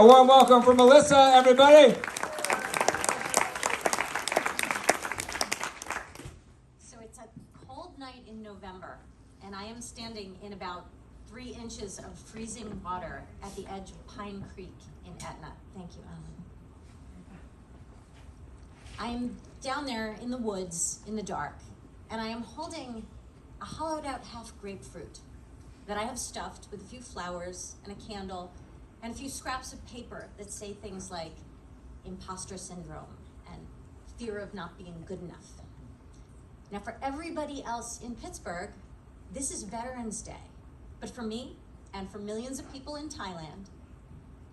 A warm welcome for Melissa, everybody. So it's a cold night in November, and I am standing in about 3 inches of freezing water at the edge of Pine Creek in Etna. Thank you, Ellen. I'm down there in the woods in the dark, and I am holding a hollowed out half grapefruit that I have stuffed with a few flowers and a candle and a few scraps of paper that say things like imposter syndrome and fear of not being good enough. Now, for everybody else in Pittsburgh, this is Veterans Day. But for me, and for millions of people in Thailand,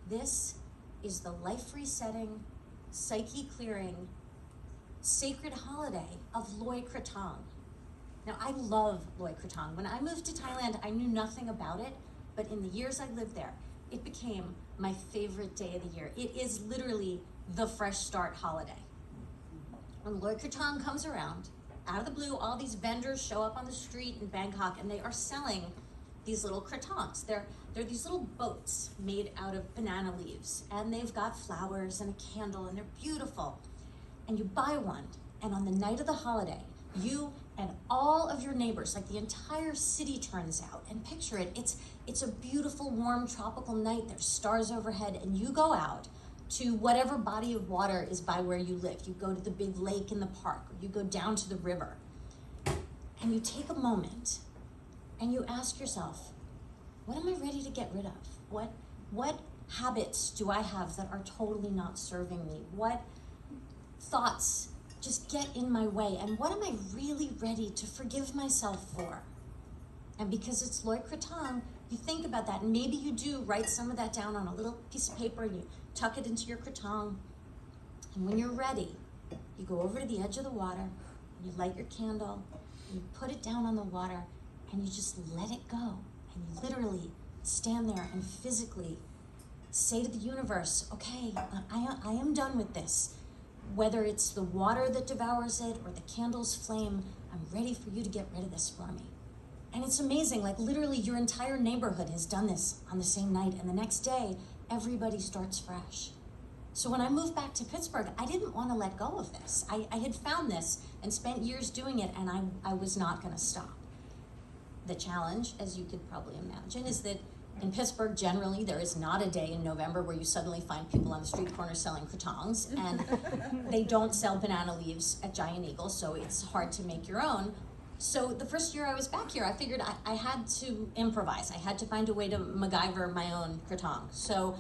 this is the life-resetting, psyche-clearing, sacred holiday of Loy Krathong. Now, I love Loy Krathong. When I moved to Thailand, I knew nothing about it, but in the years I lived there, it became my favorite day of the year. It is literally the fresh start holiday. When Loy Krathong comes around, out of the blue, all these vendors show up on the street in Bangkok, and they are selling these little krathongs. They're these little boats made out of banana leaves, and they've got flowers and a candle, and they're beautiful. And you buy one, and on the night of the holiday, you and all of your neighbors, like the entire city, turns out. And picture it, it's a beautiful, warm, tropical night. There's stars overhead, and you go out to whatever body of water is by where you live. You go to the big lake in the park, or you go down to the river, and you take a moment and you ask yourself, what am I ready to get rid of? What habits do I have that are totally not serving me? What thoughts just get in my way? And what am I really ready to forgive myself for? And because it's Loy Krathong, you think about that, and maybe you do write some of that down on a little piece of paper and you tuck it into your krathong. And when you're ready, you go over to the edge of the water, you light your candle, you put it down on the water, and you just let it go. And you literally stand there and physically say to the universe, okay, I am done with this. Whether it's the water that devours it or the candle's flame, I'm ready for you to get rid of this for me. And it's amazing, like literally your entire neighborhood has done this on the same night, and the next day, everybody starts fresh. So when I moved back to Pittsburgh, I didn't want to let go of this. I had found this and spent years doing it, and I was not gonna stop. The challenge, as you could probably imagine, is that in Pittsburgh, generally, there is not a day in November where you suddenly find people on the street corner selling krathongs, and they don't sell banana leaves at Giant Eagle, so it's hard to make your own. So the first year I was back here, I figured I had to improvise. I had to find a way to MacGyver my own krathong. So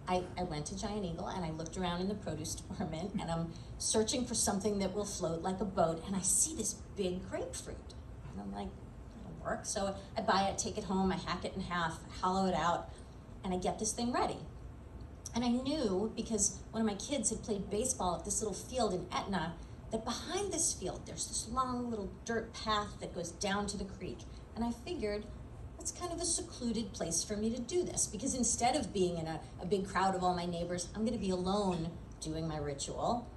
I went to Giant Eagle, and I looked around in the produce department, and I'm searching for something that will float like a boat, and I see this big grapefruit. And I'm like, work. So I buy it, take it home, I hack it in half, hollow it out, and I get this thing ready. And I knew, because one of my kids had played baseball at this little field in Etna, that behind this field, there's this long little dirt path that goes down to the creek. And I figured, that's kind of a secluded place for me to do this, because instead of being in a big crowd of all my neighbors, I'm gonna be alone doing my ritual.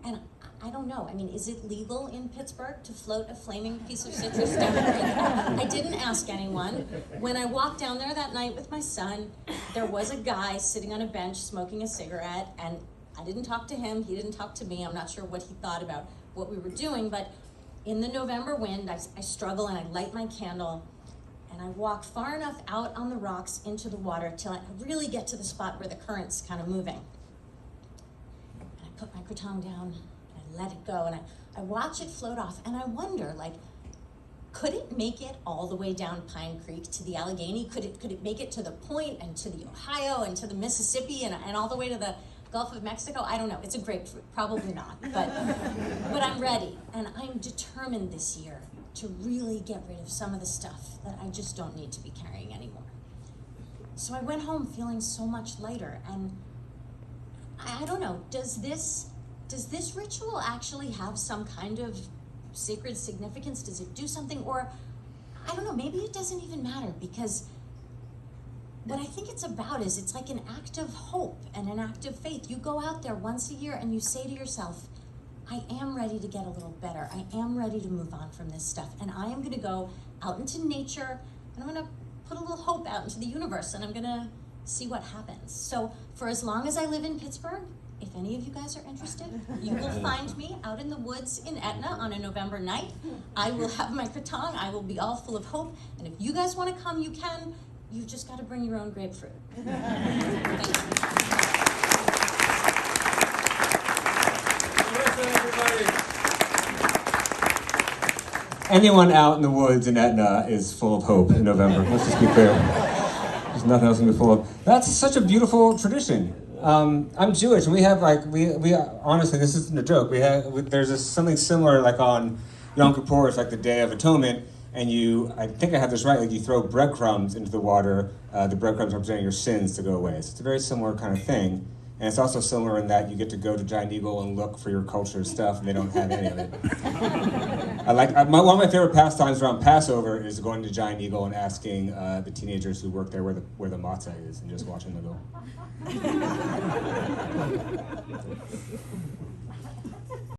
And I don't know, I mean, is it legal in Pittsburgh to float a flaming piece of citrus down the creek? I didn't ask anyone. When I walked down there that night with my son, there was a guy sitting on a bench smoking a cigarette, and I didn't talk to him, he didn't talk to me. I'm not sure what he thought about what we were doing, but in the November wind, I struggle and I light my candle, and I walk far enough out on the rocks into the water till I really get to the spot where the current's kind of moving. And I put my krathong down, let it go, and I watch it float off, and I wonder, like, could it make it all the way down Pine Creek to the Allegheny? Could it make it to the Point and to the Ohio and to the Mississippi and all the way to the Gulf of Mexico? I don't know. It's a grapefruit, probably not, but I'm ready, and I'm determined this year to really get rid of some of the stuff that I just don't need to be carrying anymore. So I went home feeling so much lighter, and I don't know, does this ritual actually have some kind of sacred significance? Does it do something? Or, I don't know, maybe it doesn't even matter, because what I think it's about is it's like an act of hope and an act of faith. You go out there once a year and you say to yourself, I am ready to get a little better. I am ready to move on from this stuff. And I am gonna go out into nature, and I'm gonna put a little hope out into the universe, and I'm gonna see what happens. So for as long as I live in Pittsburgh, if any of you guys are interested, you will find me out in the woods in Etna on a November night. I will have my krathong, I will be all full of hope, and if you guys want to come, you can. You've just got to bring your own grapefruit. Thank you. Anyone out in the woods in Etna is full of hope in November. Let's just be clear. There's nothing else to be full of. That's such a beautiful tradition. I'm Jewish, and we have we honestly, this isn't a joke. There's something similar like on Yom Kippur. It's like the Day of Atonement, and I think I have this right. Like you throw breadcrumbs into the water. The breadcrumbs representing your sins to go away. So it's a very similar kind of thing. And it's also similar in that you get to go to Giant Eagle and look for your culture's stuff, and they don't have any of it. One of my favorite pastimes around Passover is going to Giant Eagle and asking the teenagers who work there where the matzah is, and just watching them go.